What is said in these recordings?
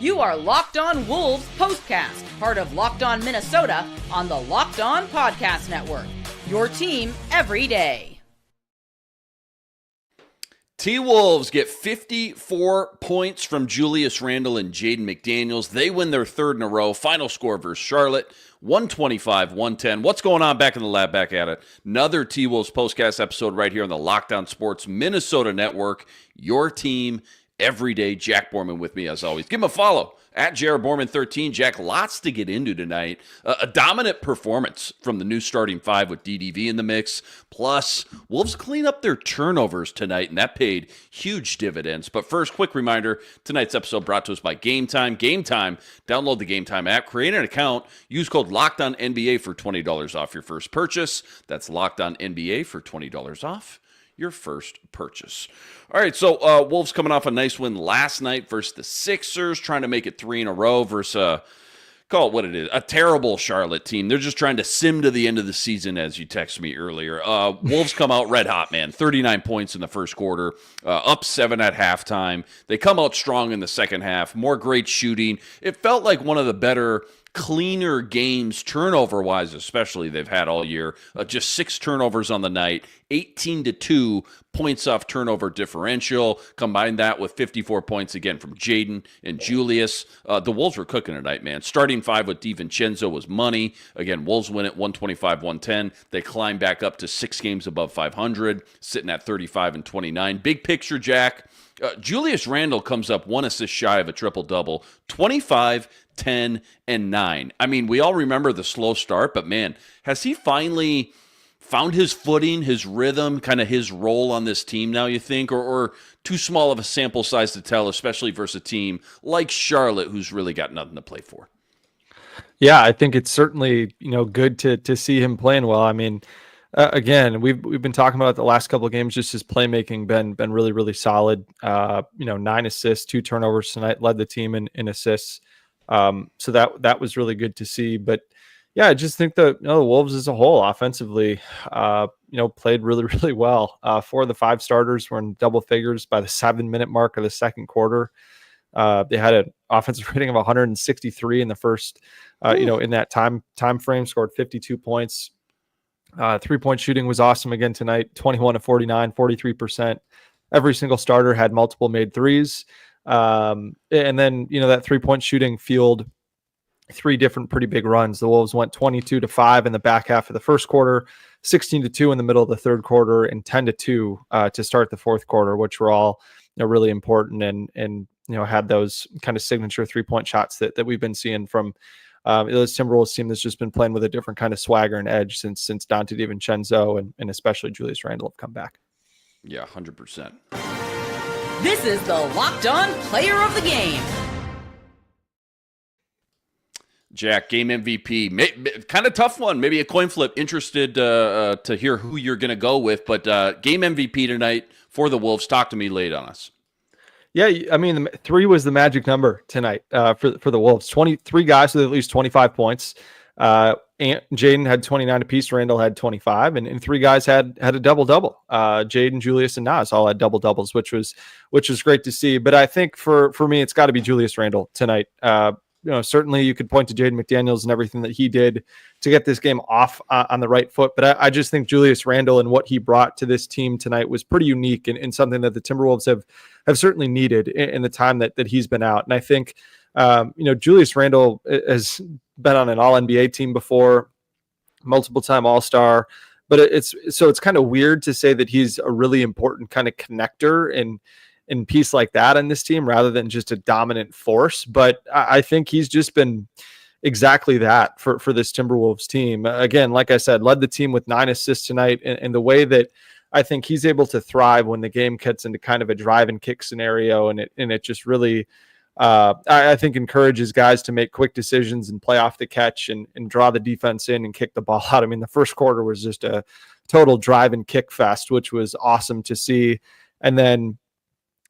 You are Locked On Wolves POSTCAST, part of Locked On Minnesota on the Locked On Podcast Network. Your team every day. T-Wolves get 54 points from Julius Randle and Jaden McDaniels. They win their third in a row. Final score versus Charlotte, 125-110. What's going on back in the lab? Back at it. Another T-Wolves postcast episode right here on the Locked On Sports Minnesota Network. Your team every day. Jack Borman with me as always. Give him a follow at Borman13. Jack, lots to get into tonight. A dominant performance from the new starting five with DDV in the mix. Plus, Wolves clean up their turnovers tonight, and that paid huge dividends. But first, quick reminder, tonight's episode brought to us by Game Time. Game Time, download the Game Time app, create an account, use code LOCKEDONNBA for $20 off your first purchase. That's LOCKEDONNBA for $20 off your first purchase. All right, so Wolves coming off a nice win last night versus the Sixers, trying to make it three in a row versus, call it what it is, a terrible Charlotte team. They're just trying to sim to the end of the season, as you texted me earlier. Wolves come out red hot, man. 39 points in the first quarter, up 7 at halftime. They come out strong in the second half, more great shooting. It felt like one of the better, cleaner games, turnover-wise especially, they've had all year. Just 6 turnovers on the night, 18-2 points off turnover differential. Combine that with 54 points again from Jayden and Julius. The Wolves were cooking tonight, man. Starting five with DiVincenzo was money. Again, Wolves win it 125-110. They climb back up to 6 games above 500, sitting at 35-29. Big picture, Jack. Julius Randle comes up 1 assist shy of a triple-double, 25, 10, and 9. I mean, we all remember the slow start, but man, has he finally found his footing, his rhythm, kind of his role on this team now, you think? Or too small of a sample size to tell, especially versus a team like Charlotte, who's really got nothing to play for? Yeah, I think it's certainly, good to see him playing well. I mean, again, we've been talking about it the last couple of games, just his playmaking been really, really solid. 9 assists, 2 turnovers tonight, led the team in assists. So that was really good to see. But yeah, I just think that the Wolves as a whole offensively, played really, really well. 4 of the 5 starters were in double figures by the 7-minute mark of the second quarter. They had an offensive rating of 163 in the first, in that time frame, scored 52 points. 3-point shooting was awesome again tonight, 21-49, 43%. Every single starter had multiple made threes. And then, that 3-point shooting fueled 3 different pretty big runs. The Wolves went 22-5 in the back half of the first quarter, 16-2 in the middle of the third quarter, and 10-2 to start the fourth quarter, which were all really important and had those kind of signature 3-point shots that we've been seeing from this Timberwolves team that's just been playing with a different kind of swagger and edge since Dante DiVincenzo and especially Julius Randle have come back. Yeah, 100%. This is the Locked On Player of the Game. Jack, game MVP, kind of tough one, maybe a coin flip. Interested to hear who you're going to go with, but game MVP tonight for the Wolves. Talk to me late on us. Yeah, I mean, 3 was the magic number tonight for the Wolves. 23 guys with at least 25 points. Jayden had 29 apiece. Randle had 25, and 3 guys had a double-double. Jayden, Julius, and Nas all had double-doubles, which was great to see. But I think for me, it's got to be Julius Randle tonight. Certainly you could point to Jaden McDaniels and everything that he did to get this game off on the right foot. But I just think Julius Randle and what he brought to this team tonight was pretty unique and something that the Timberwolves have certainly needed in the time that he's been out. And I think, Julius Randle has been on an all-NBA team before, multiple-time All-Star. But it's kind of weird to say that he's a really important kind of connector in piece like that in this team rather than just a dominant force. But I think he's just been exactly that for this Timberwolves team. Again, like I said, led the team with 9 assists tonight, and the way that I think he's able to thrive when the game gets into kind of a drive and kick scenario, and it just really I think encourages guys to make quick decisions and play off the catch and draw the defense in and kick the ball out. I mean, the first quarter was just a total drive and kick fest, which was awesome to see. And then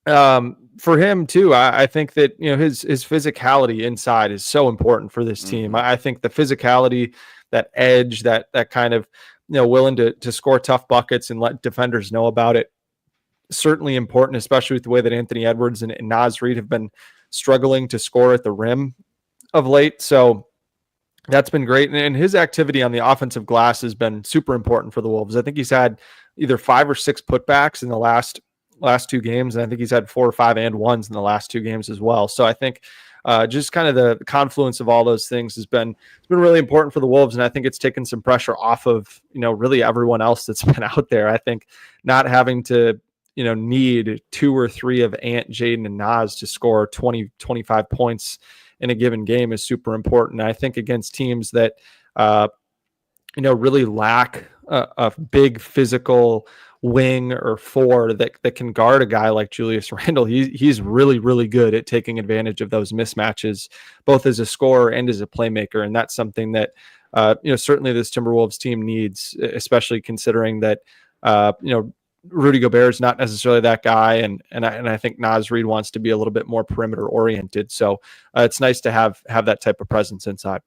for him too, I think that, his physicality inside is so important for this team. Mm-hmm. I think the physicality, that edge, that kind of, willing to score tough buckets and let defenders know about it, certainly important, especially with the way that Anthony Edwards and Naz Reid have been struggling to score at the rim of late. So that's been great. And his activity on the offensive glass has been super important for the Wolves. I think he's had either 5 or 6 putbacks in the last 2 games. And I think he's had 4 or 5 and ones in the last 2 games as well. So I think just kind of the confluence of all those things has been really important for the Wolves. And I think it's taken some pressure off of, really everyone else that's been out there. I think not having to, need 2 or 3 of Ant, Jayden, and Naz to score 20, 25 points in a given game is super important. I think against teams that, really lack a big physical wing or 4 that can guard a guy like Julius Randle, he's really, really good at taking advantage of those mismatches, both as a scorer and as a playmaker. And that's something that, certainly this Timberwolves team needs, especially considering that, Rudy Gobert is not necessarily that guy. And I think Naz Reid wants to be a little bit more perimeter oriented. So it's nice to have that type of presence inside.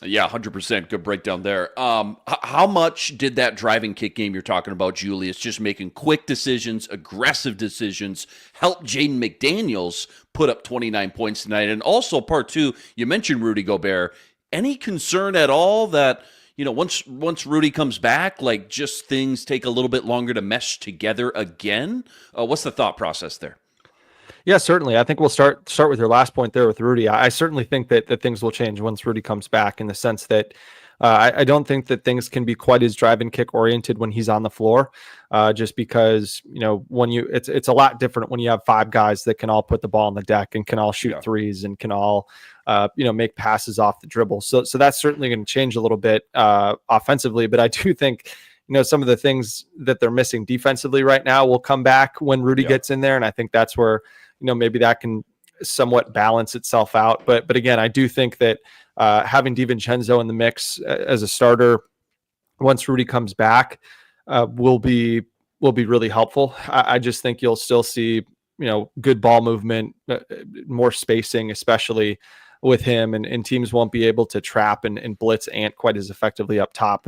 Yeah, 100%. Good breakdown there. How much did that driving kick game you're talking about, Julius, just making quick decisions, aggressive decisions, help Jaden McDaniels put up 29 points tonight? And also, part 2, you mentioned Rudy Gobert. Any concern at all that, once Rudy comes back, like just things take a little bit longer to mesh together again? What's the thought process there? Yeah, certainly. I think we'll start with your last point there with Rudy. I certainly think that things will change once Rudy comes back, in the sense that I don't think that things can be quite as drive and kick oriented when he's on the floor, just because, when it's a lot different when you have 5 guys that can all put the ball on the deck and can all shoot threes and can all, make passes off the dribble. So that's certainly going to change a little bit offensively. But I do think, some of the things that they're missing defensively right now will come back when Rudy gets in there. And I think that's where, maybe that can somewhat balance itself out. But again, I do think that having DiVincenzo in the mix as a starter once Rudy comes back will be really helpful. I just think you'll still see, good ball movement, more spacing, especially with him, and teams won't be able to trap and blitz Ant quite as effectively up top,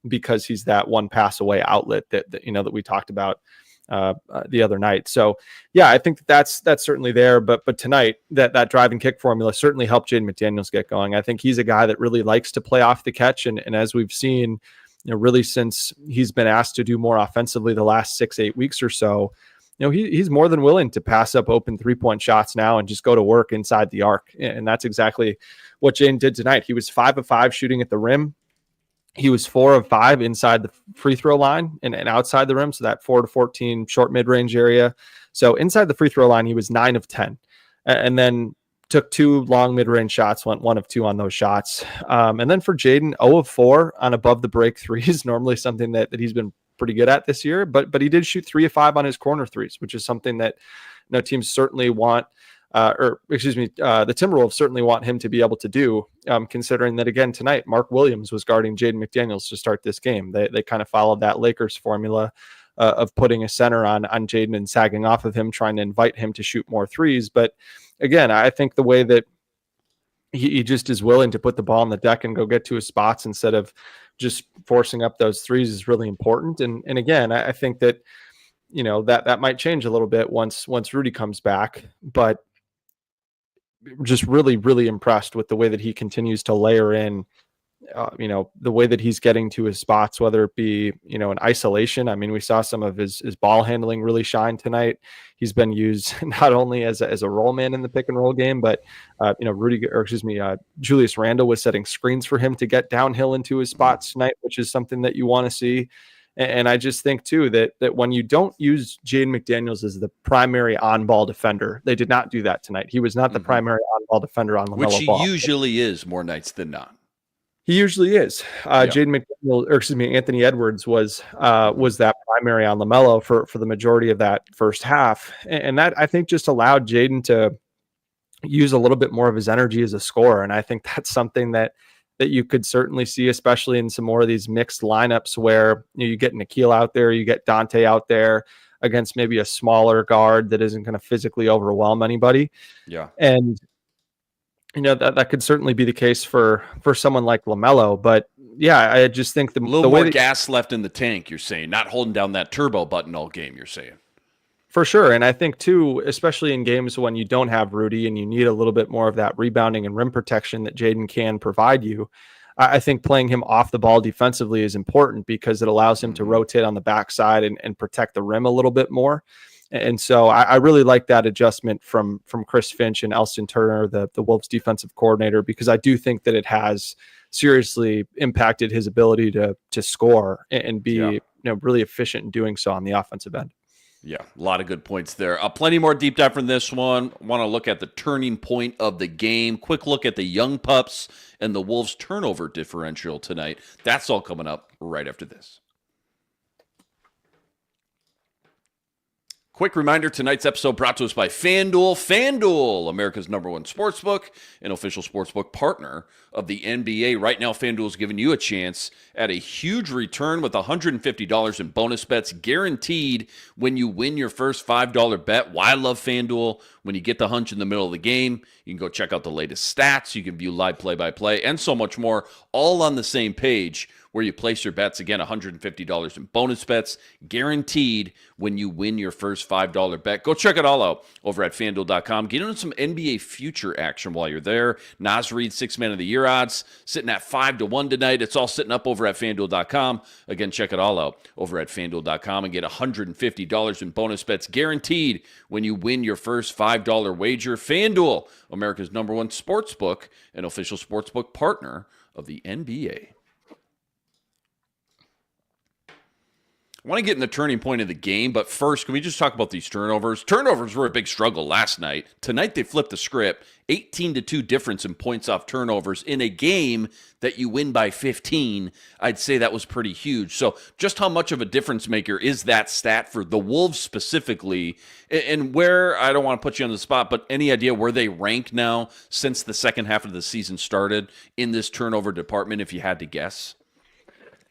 because he's that one pass away outlet that we talked about the other night. So yeah, I think that's certainly there, but tonight that drive and kick formula certainly helped Jaden McDaniels get going. I think he's a guy that really likes to play off the catch. And as we've seen, really since he's been asked to do more offensively the last 6-8 weeks or so, he's more than willing to pass up open 3-point shots now and just go to work inside the arc. And that's exactly what Jayden did tonight. He was 5 of 5 shooting at the rim. He was 4 of 5 inside the free throw line and outside the rim. So that 4 to 14 short mid-range area. So inside the free throw line, he was 9 of 10, and then took 2 long mid-range shots, went 1 of 2 on those shots. And then for Jayden, 0 of 4 on above the break threes, normally something that he's been pretty good at this year, but he did shoot 3 of 5 on his corner threes, which is something that teams certainly want, the Timberwolves certainly want him to be able to do, considering that, again, tonight, Mark Williams was guarding Jaden McDaniels to start this game. They kind of followed that Lakers formula of putting a center on Jayden and sagging off of him, trying to invite him to shoot more threes. But again, I think the way that he just is willing to put the ball on the deck and go get to his spots instead of just forcing up those threes is really important. And again, I think that, that might change a little bit once Rudy comes back, but just really, really impressed with the way that he continues to layer in, the way that he's getting to his spots, whether it be, in isolation. I mean, we saw some of his ball handling really shine tonight. He's been used not only as a roll man in the pick and roll game, but, Julius Randle was setting screens for him to get downhill into his spots tonight, which is something that you want to see. And I just think, too, that when you don't use Jaden McDaniels as the primary on-ball defender, they did not do that tonight. He was not the primary on-ball defender on LaMelo Ball. Which he usually is more nights than not. He usually is. Jaden McDaniels, Anthony Edwards was that primary on LaMelo for the majority of that first half. And that, I think, just allowed Jayden to use a little bit more of his energy as a scorer. And I think that's something that you could certainly see, especially in some more of these mixed lineups where you get Nickeil out there, you get Dante out there against maybe a smaller guard that isn't going to physically overwhelm anybody. Yeah. And, that could certainly be the case for someone like LaMelo. But yeah, I just think the way more gas left in the tank, you're saying, not holding down that turbo button all game, you're saying. For sure. And I think too, especially in games when you don't have Rudy and you need a little bit more of that rebounding and rim protection that Jayden can provide you, I think playing him off the ball defensively is important because it allows him to rotate on the backside and protect the rim a little bit more. And so I really like that adjustment from Chris Finch and Elston Turner, the Wolves defensive coordinator, because I do think that it has seriously impacted his ability to score and be really efficient in doing so on the offensive end. Yeah, a lot of good points there. Plenty more deep dive from this one. Want to look at the turning point of the game. Quick look at the young pups and the Wolves turnover differential tonight. That's all coming up right after this. Quick reminder, tonight's episode brought to us by FanDuel. FanDuel, America's #1 sportsbook, an official sportsbook partner of the NBA. Right now, FanDuel is giving you a chance at a huge return with $150 in bonus bets guaranteed when you win your first $5 bet. Why I love FanDuel? When you get the hunch in the middle of the game, you can go check out the latest stats. You can view live play-by-play and so much more, all on the same page where you place your bets. Again, $150 in bonus bets guaranteed when you win your first $5 bet. Go check it all out over at FanDuel.com. Get into some NBA future action while you're there. Naz Reid, 6 Man of the Year odds, sitting at 5-1 tonight. It's all sitting up over at FanDuel.com. Again, check it all out over at FanDuel.com and get $150 in bonus bets guaranteed when you win your first $5 wager. FanDuel, America's #1 sportsbook, an official sportsbook partner of the NBA. I want to get in the turning point of the game, but first, can we just talk about these turnovers? Turnovers were a big struggle last night. Tonight, they flipped the script. 18-2 difference in points off turnovers in a game that you win by 15. I'd say that was pretty huge. So just how much of a difference maker is that stat for the Wolves specifically? And where, I don't want to put you on the spot, but any idea where they rank now since the second half of the season started in this turnover department, if you had to guess?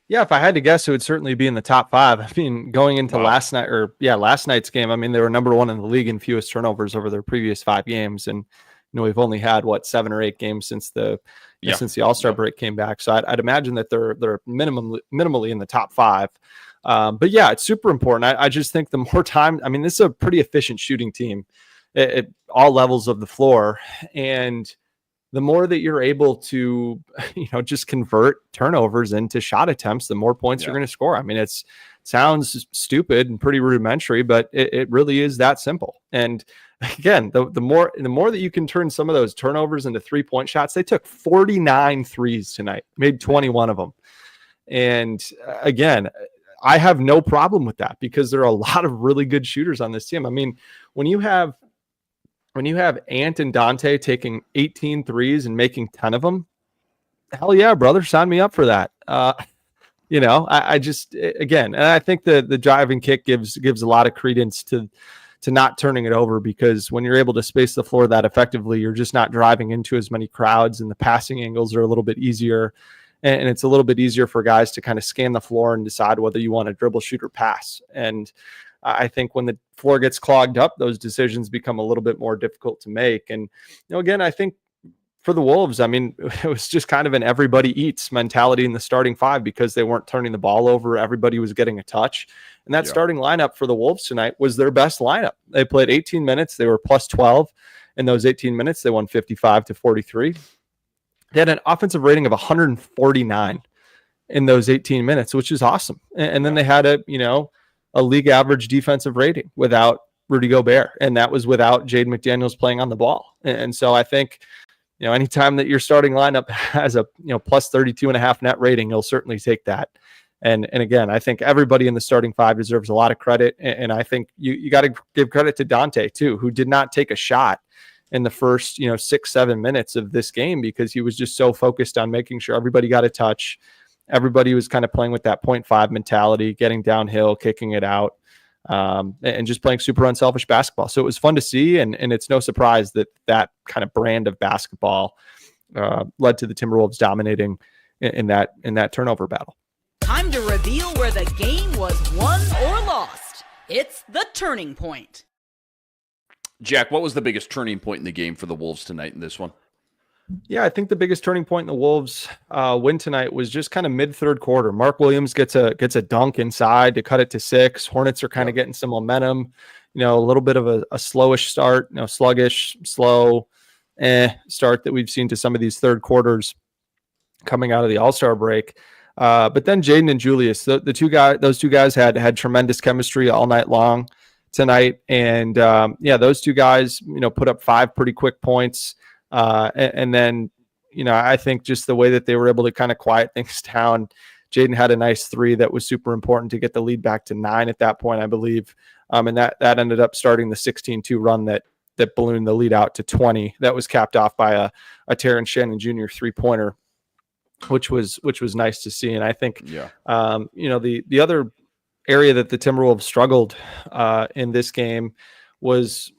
Yeah, if I had to guess, it would certainly be in the top 5. I mean, going into last night's game, I mean, they were #1 in the league in fewest turnovers over their previous 5 games. And, we've only had 7 or 8 games since the All-Star break came back. So I'd imagine that they're minimally in the top 5. But yeah, it's super important. I just think the more time, I mean, this is a pretty efficient shooting team at all levels of the floor. And the more that you're able to, just convert turnovers into shot attempts, the more points you're going to score. I mean, it sounds stupid and pretty rudimentary, but it really is that simple. And again, the more that you can turn some of those turnovers into 3-point shots, they took 49 threes tonight, made 21 of them. And again, I have no problem with that because there are a lot of really good shooters on this team. I mean, when you have Ant and Dante taking 18 threes and making 10 of them, hell yeah, brother, sign me up for that. I just, again, and I think the driving kick gives a lot of credence to not turning it over, because when you're able to space the floor that effectively, you're just not driving into as many crowds, and the passing angles are a little bit easier. And it's a little bit easier for guys to kind of scan the floor and decide whether you want to dribble, shoot, or pass. And I think when the floor gets clogged up, those decisions become a little bit more difficult to make. And, again, I think for the Wolves, I mean, it was just kind of an everybody eats mentality in the starting 5 because they weren't turning the ball over. Everybody was getting a touch. And that starting lineup for the Wolves tonight was their best lineup. They played 18 minutes. They were plus 12. In those 18 minutes, they won 55-43. They had an offensive rating of 149 in those 18 minutes, which is awesome. And then they had a league average defensive rating without Rudy Gobert. And that was without Jaden McDaniels playing on the ball. And so I think, anytime that your starting lineup has a, plus 32.5 net rating, you'll certainly take that. And again, I think everybody in the starting 5 deserves a lot of credit. And I think you got to give credit to Dante too, who did not take a shot in the first, 6-7 minutes of this game because he was just so focused on making sure everybody got a touch. Everybody was kind of playing with that 0.5 mentality, getting downhill, kicking it out, and just playing super unselfish basketball. So it was fun to see, and it's no surprise that kind of brand of basketball led to the Timberwolves dominating in that turnover battle. Time to reveal where the game was won or lost. It's the turning point. Jack, what was the biggest turning point in the game for the Wolves tonight in this one? Yeah, I think the biggest turning point in the Wolves win tonight was just kind of mid third quarter. Mark Williams gets a dunk inside to cut it to 6. Hornets are kind of getting some momentum. A little bit of a slowish start, sluggish, slow start that we've seen to some of these third quarters coming out of the All-Star break. But then Jayden and Julius, those two guys had tremendous chemistry all night long tonight. And those two guys, put up 5 pretty quick points. And then, I think just the way that they were able to kind of quiet things down, Jayden had a nice 3 that was super important to get the lead back to 9 at that point, I believe. And that ended up starting the 16-2 run that ballooned the lead out to 20. That was capped off by a Terrence Shannon Jr. 3-pointer, which was nice to see. And I think, the other area that the Timberwolves struggled in this game was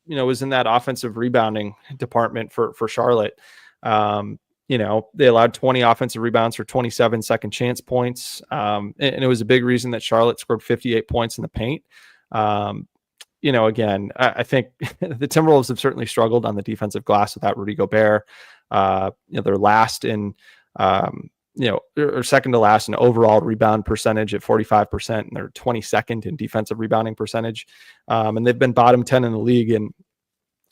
in that offensive rebounding department for Charlotte. They allowed 20 offensive rebounds for 27 second chance points. And it was a big reason that Charlotte scored 58 points in the paint. Again, I think the Timberwolves have certainly struggled on the defensive glass without Rudy Gobert. They're last in, or second to last in overall rebound percentage at 45%, and they're 22nd in defensive rebounding percentage. And they've been bottom 10 in the league in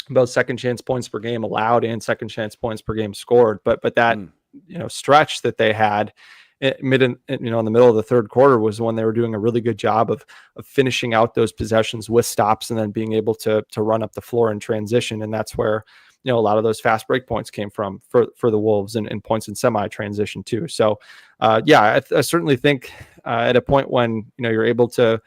both second chance points per game allowed and second chance points per game scored. But that, stretch that they had in the middle of the third quarter was when they were doing a really good job of finishing out those possessions with stops and then being able to run up the floor in transition. And that's where, a lot of those fast break points came from for the Wolves and points in semi-transition too. So, I certainly think at a point when, you're able to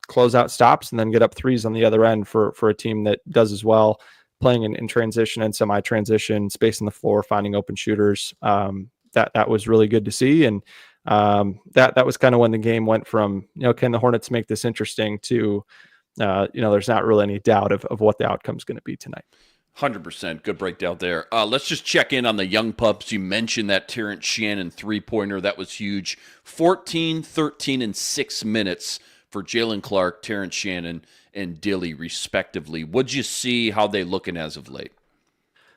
close out stops and then get up 3s on the other end for a team that does as well, playing in transition and semi-transition, spacing the floor, finding open shooters. That was really good to see. And that was kind of when the game went from, can the Hornets make this interesting to, there's not really any doubt of what the outcome is going to be tonight. 100%. Good breakdown there. Let's just check in on the young pups. You mentioned that Terrence Shannon 3-pointer. That was huge. 14, 13, and 6 minutes for Jalen Clark, Terrence Shannon, and Dilly, respectively. What'd you see? How they looking as of late?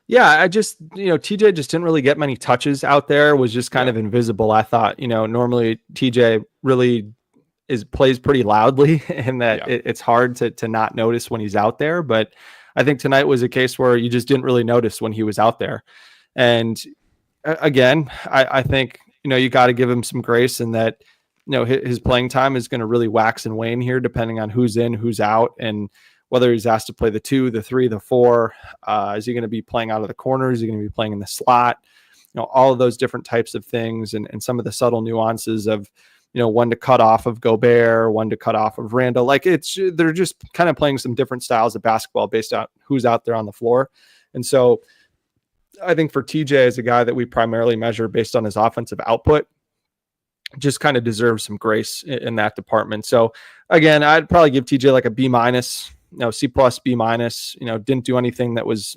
Yeah, I just, TJ just didn't really get many touches out there, was just kind of invisible. I thought, normally TJ really plays pretty loudly and that it's hard to not notice when he's out there. But I think tonight was a case where you just didn't really notice when he was out there. And again, I think, you got to give him some grace in that, his playing time is going to really wax and wane here, depending on who's in, who's out, and whether he's asked to play the 2, the 3, the 4. Is he going to be playing out of the corner? Is he going to be playing in the slot? All of those different types of things and some of the subtle nuances of, when to cut off of Gobert, when to cut off of Randle. Like they're just kind of playing some different styles of basketball based on who's out there on the floor. And so I think for TJ, as a guy that we primarily measure based on his offensive output, just kind of deserves some grace in that department. So again, I'd probably give TJ like a B-, C+, B-. Didn't do anything that was,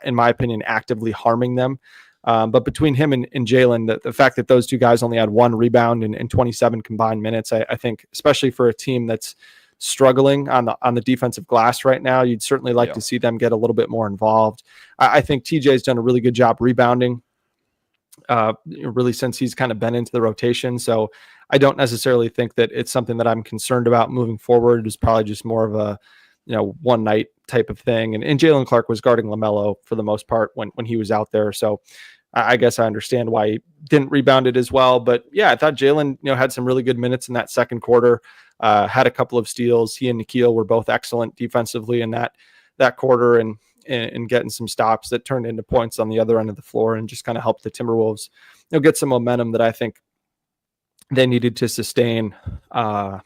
in my opinion, actively harming them. But between him and Jalen, the fact that those two guys only had 1 rebound in 27 combined minutes, I think, especially for a team that's struggling on the defensive glass right now, you'd certainly like to see them get a little bit more involved. I think TJ's done a really good job rebounding, really since he's kind of been into the rotation. So I don't necessarily think that it's something that I'm concerned about moving forward. It's probably just more of a, one night type of thing. And Jalen Clark was guarding LaMelo for the most part when he was out there. So I guess I understand why he didn't rebound it as well. But yeah, I thought Jalen, had some really good minutes in that second quarter, had a couple of steals. He and Nikhil were both excellent defensively in that quarter and getting some stops that turned into points on the other end of the floor and just kind of helped the Timberwolves, get some momentum that I think they needed to sustain, kind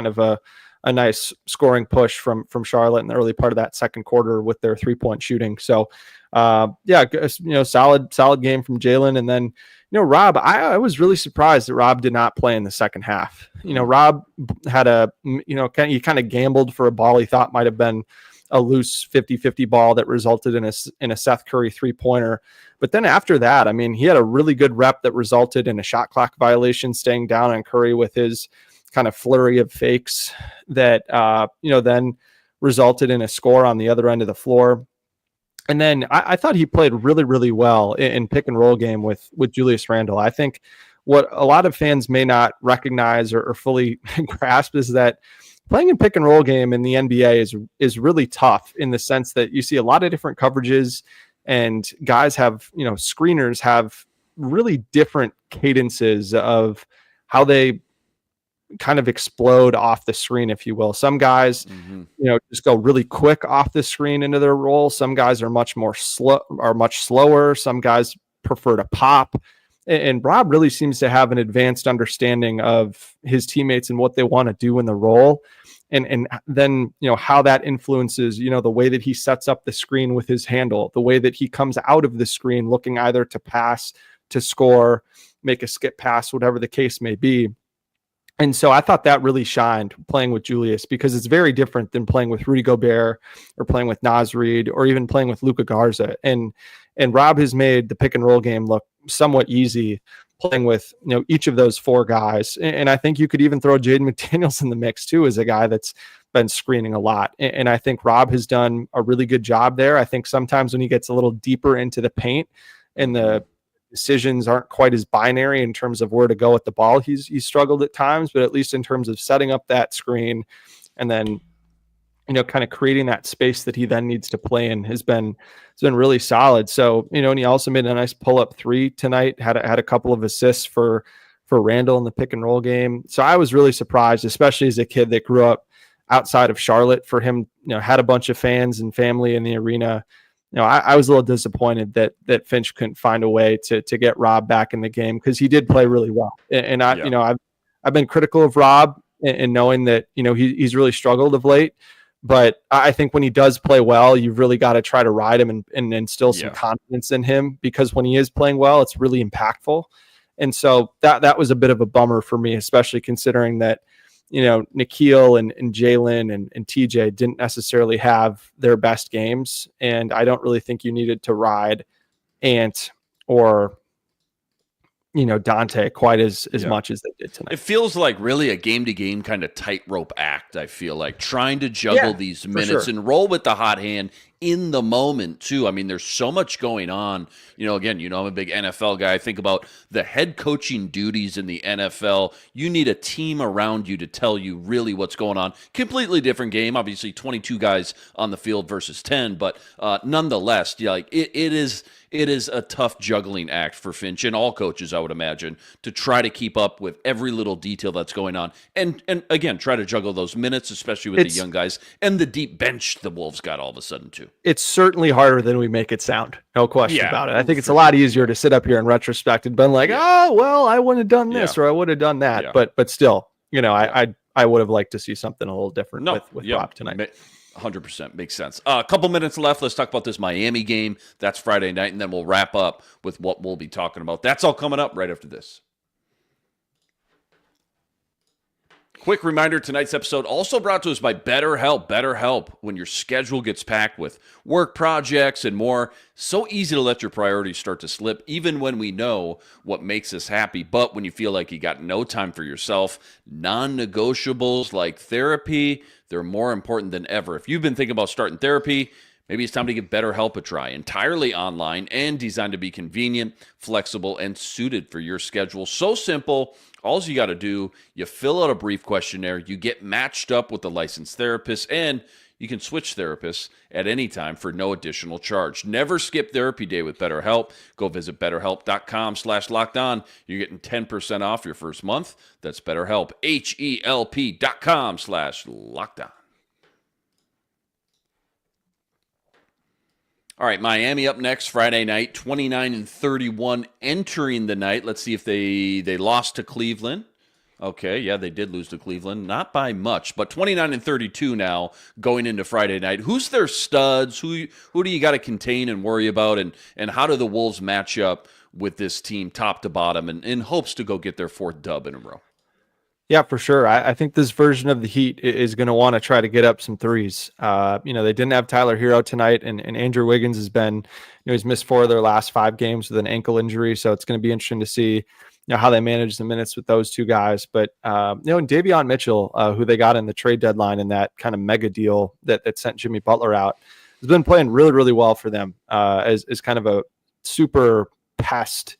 of a nice scoring push from Charlotte in the early part of that second quarter with their 3-point shooting. So, solid game from Jalen. And then, Rob, I was really surprised that Rob did not play in the second half. Rob had he kind of gambled for a ball he thought might have been a loose 50-50 ball that resulted in a Seth Curry 3-pointer. But then after that, he had a really good rep that resulted in a shot clock violation, staying down on Curry with his kind of flurry of fakes that, then resulted in a score on the other end of the floor. And then I thought he played really, really well in pick and roll game with Julius Randle. I think what a lot of fans may not recognize or fully grasp is that playing in pick and roll game in the NBA is really tough in the sense that you see a lot of different coverages, and guys have, screeners have really different cadences of how they kind of explode off the screen, if you will. Some guys, just go really quick off the screen into their roll. Some guys are much slower. Some guys prefer to pop. And Rob really seems to have an advanced understanding of his teammates and what they want to do in the role. And then, how that influences, the way that he sets up the screen with his handle, the way that he comes out of the screen looking either to pass, to score, make a skip pass, whatever the case may be. And so I thought that really shined playing with Julius, because it's very different than playing with Rudy Gobert or playing with Naz Reid or even playing with Luka Garza. And Rob has made the pick and roll game look somewhat easy playing with, each of those four guys. And I think you could even throw Jaden McDaniels in the mix too, as a guy that's been screening a lot. And I think Rob has done a really good job there. I think sometimes when he gets a little deeper into the paint and the decisions aren't quite as binary in terms of where to go with the ball, he's struggled at times, but at least in terms of setting up that screen and then, kind of creating that space that he then needs to play in has been really solid. So, and he also made a nice pull-up three tonight, had a couple of assists for Randle in the pick and roll game. So I was really surprised, especially as a kid that grew up outside of Charlotte. For him, had a bunch of fans and family in the arena. I was a little disappointed that Finch couldn't find a way to get Rob back in the game, because he did play really well. And I've been critical of Rob and knowing that, he's really struggled of late. But I think when he does play well, you've really got to try to ride him and instill some confidence in him, because when he is playing well, it's really impactful. And so that was a bit of a bummer for me, especially considering that, Nikhil and Jaylen and TJ didn't necessarily have their best games. And I don't really think you needed to ride Ant or, Dante quite as much as they did tonight. It feels like really a game-to-game kind of tightrope act, I feel like, trying to juggle these minutes and roll with the hot hand in the moment, too. I mean, there's so much going on. Again, I'm a big NFL guy. I think about the head coaching duties in the NFL. You need a team around you to tell you really what's going on. Completely different game. Obviously, 22 guys on the field versus 10, but nonetheless, it is a tough juggling act for Finch and all coaches, I would imagine, to try to keep up with every little detail that's going on. And again, try to juggle those minutes, especially with the young guys and the deep bench the Wolves got all of a sudden, too. It's certainly harder than we make it sound. No question about it. I think it's a lot easier to sit up here in retrospect and been like, oh, well, I wouldn't have done this or I would have done that. Yeah. But still, I would have liked to see something a little different with Rob tonight. 100% makes sense. A couple minutes left. Let's talk about this Miami game. That's Friday night, and then we'll wrap up with what we'll be talking about. That's all coming up right after this. Quick reminder, tonight's episode also brought to us by BetterHelp. BetterHelp, when your schedule gets packed with work projects and more, so easy to let your priorities start to slip, even when we know what makes us happy. But when you feel like you got no time for yourself, non-negotiables like therapy, they're more important than ever. If you've been thinking about starting therapy, maybe it's time to give BetterHelp a try. Entirely online and designed to be convenient, flexible, and suited for your schedule. So simple. All you got to do, you fill out a brief questionnaire, you get matched up with a licensed therapist, and you can switch therapists at any time for no additional charge. Never skip therapy day with BetterHelp. Go visit BetterHelp.com/lockedon. You're getting 10% off your first month. That's BetterHelp, HELP.com/lockedon. All right, Miami up next Friday night, 29-31 entering the night. Let's see if they lost to Cleveland. Okay, yeah, they did lose to Cleveland. Not by much, but 29-32 now going into Friday night. Who's their studs? Who do you got to contain and worry about? And how do the Wolves match up with this team top to bottom and in hopes to go get their fourth dub in a row? Yeah, for sure. I think this version of the Heat is going to want to try to get up some threes. They didn't have Tyler Hero tonight, and Andrew Wiggins has been, he's missed 4 of their last 5 games with an ankle injury. So it's going to be interesting to see, how they manage the minutes with those two guys. But, and Davion Mitchell, who they got in the trade deadline in that kind of mega deal that sent Jimmy Butler out, has been playing really, really well for them as kind of a super pest,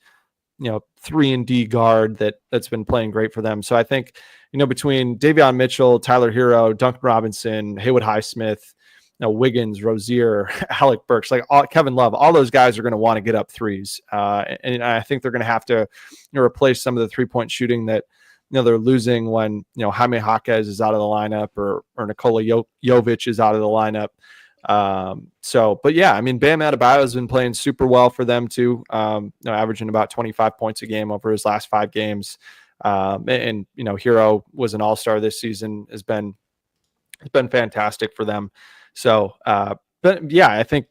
3-and-D guard that's been playing great for them. So I think, between Davion Mitchell, Tyler Hero, Duncan Robinson, Haywood Highsmith, Wiggins, Rozier, Alec Burks, Kevin Love, all those guys are going to want to get up threes. And I think they're going to have to replace some of the 3-point shooting that, they're losing when, Jaime Jaquez is out of the lineup or Nikola Jovic is out of the lineup. But yeah, I mean, Bam Adebayo has been playing super well for them too. Averaging about 25 points a game over his last 5 games. And Hero was an all-star this season, has been fantastic for them. So, but yeah, I think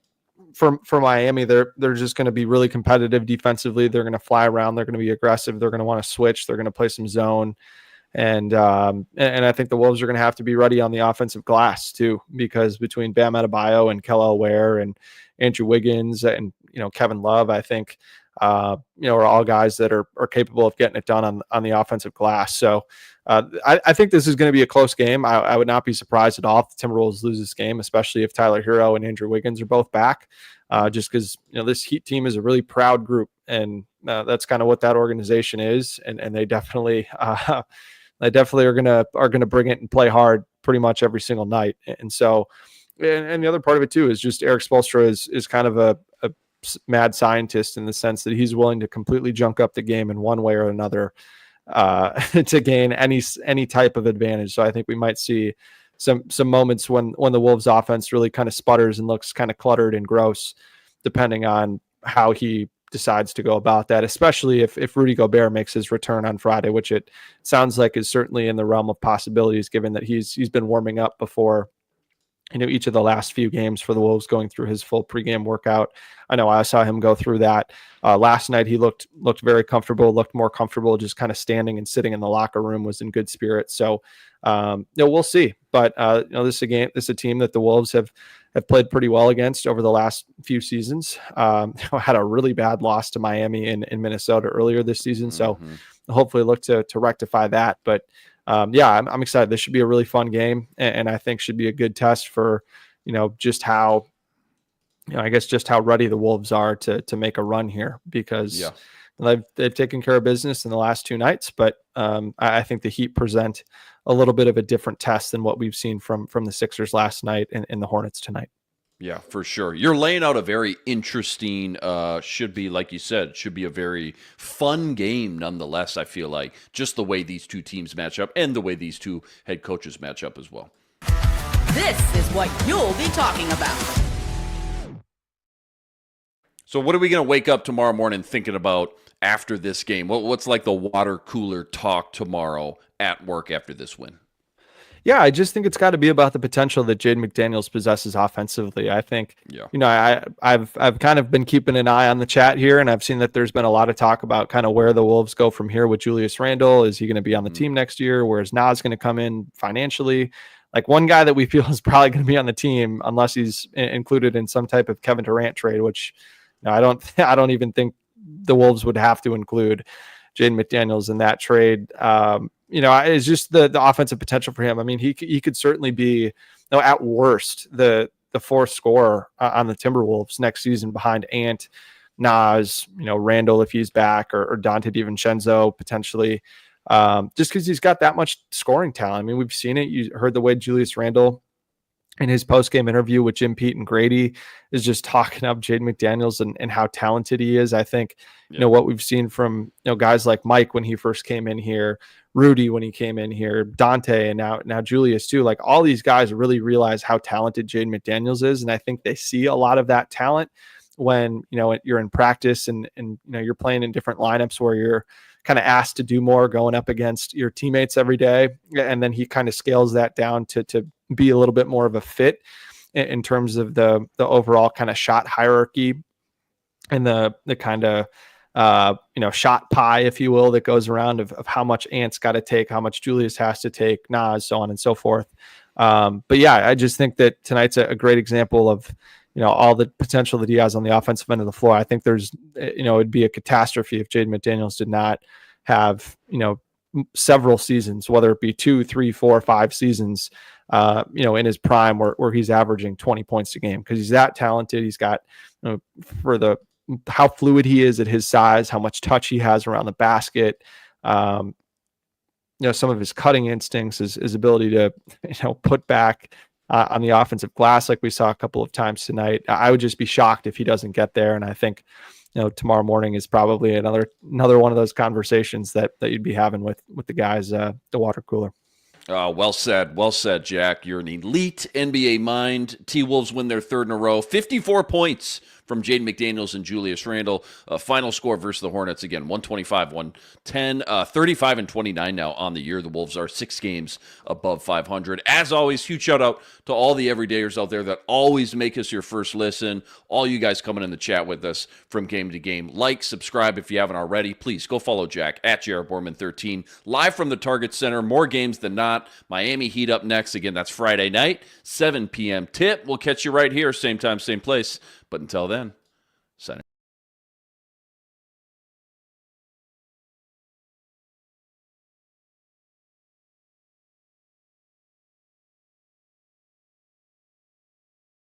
for Miami, they're just going to be really competitive defensively. They're going to fly around. They're going to be aggressive. They're going to want to switch. They're going to play some zone. And I think the Wolves are going to have to be ready on the offensive glass too, because between Bam Adebayo and Kel'el Ware and Andrew Wiggins and, Kevin Love, I think, are all guys that are capable of getting it done on the offensive glass. So I think this is going to be a close game. I would not be surprised at all if the Timberwolves lose this game, especially if Tyler Hero and Andrew Wiggins are both back, just because, this Heat team is a really proud group. And that's kind of what that organization is. And they definitely are gonna bring it and play hard pretty much every single night. And so, and the other part of it too is just Eric Spoelstra is kind of a mad scientist in the sense that he's willing to completely junk up the game in one way or another to gain any type of advantage. So I think we might see some moments when the Wolves offense really kind of sputters and looks kind of cluttered and gross, depending on how he decides to go about that, especially if Rudy Gobert makes his return on Friday, which it sounds like is certainly in the realm of possibilities, given that he's been warming up before, each of the last few games for the Wolves, going through his full pregame workout. I know I saw him go through that last night. He looked very comfortable, looked more comfortable just kind of standing and sitting in the locker room, was in good spirits. So we'll see. But this is a team that the Wolves have played pretty well against over the last few seasons. Had a really bad loss to Miami in Minnesota earlier this season. So hopefully look to rectify that. But I'm excited. This should be a really fun game, and I think should be a good test for, just how, just how ready the Wolves are to make a run here, because they've taken care of business in the last 2 nights. But I think the Heat present a little bit of a different test than what we've seen from the Sixers last night and the Hornets tonight. Yeah, for sure. You're laying out a very interesting, should be, like you said, should be a very fun game nonetheless, I feel like, just the way these two teams match up and the way these two head coaches match up as well. This is what you'll be talking about. So what are we going to wake up tomorrow morning thinking about after this game? What's like the water cooler talk tomorrow at work after this win? Yeah, I just think it's got to be about the potential that Jaden McDaniels possesses offensively. I think, I've kind of been keeping an eye on the chat here, and I've seen that there's been a lot of talk about kind of where the Wolves go from here with Julius Randle. Is he going to be on the team next year? Where's Nas going to come in financially? Like, one guy that we feel is probably going to be on the team, unless he's included in some type of Kevin Durant trade, which I don't even think the Wolves would have to include Jaden McDaniels in that trade. It's just the offensive potential for him. I mean, he could certainly be, at worst, the fourth scorer on the Timberwolves next season behind Ant, Nas, Randall if he's back, or Dante DiVincenzo potentially, just because he's got that much scoring talent. I mean, we've seen it. You heard the way Julius Randle in his post-game interview with Jim Pete and Grady is just talking up Jaden McDaniels and how talented he is. I think, what we've seen from, guys like Mike when he first came in here, Rudy when he came in here, Dante, and now Julius too. Like, all these guys really realize how talented Jaden McDaniels is. And I think they see a lot of that talent when, you're in practice and you're playing in different lineups where you're kind of asked to do more going up against your teammates every day. And then he kind of scales that down to be a little bit more of a fit in terms of the overall kind of shot hierarchy and the kind of, shot pie, if you will, that goes around of how much Ant's got to take, how much Julius has to take, Nas, so on and so forth. But yeah, I just think that tonight's a great example of, all the potential that he has on the offensive end of the floor. I think there's, it'd be a catastrophe if Jaden McDaniels did not have, several seasons, whether it be 2, 3, 4, 5 seasons, in his prime where he's averaging 20 points a game, because he's that talented. He's got, for how fluid he is at his size, how much touch he has around the basket, some of his cutting instincts, his ability to, put back on the offensive glass, like we saw a couple of times tonight. I would just be shocked if he doesn't get there. And I think, tomorrow morning is probably another one of those conversations that you'd be having with the guys at the water cooler. Well said, Jack. You're an elite NBA mind. T-Wolves win their third in a row. 54 points from Jaden McDaniels and Julius Randle. Final score versus the Hornets, again, 125-110. 35-29 now on the year. The Wolves are 6 games above 500. As always, huge shout-out to all the everydayers out there that always make us your first listen. All you guys coming in the chat with us from game to game. Like, subscribe if you haven't already. Please go follow Jack at JRBorman13. Live from the Target Center. More games than not. Miami Heat up next. Again, that's Friday night, 7 p.m. tip. We'll catch you right here, same time, same place. But until then, signing.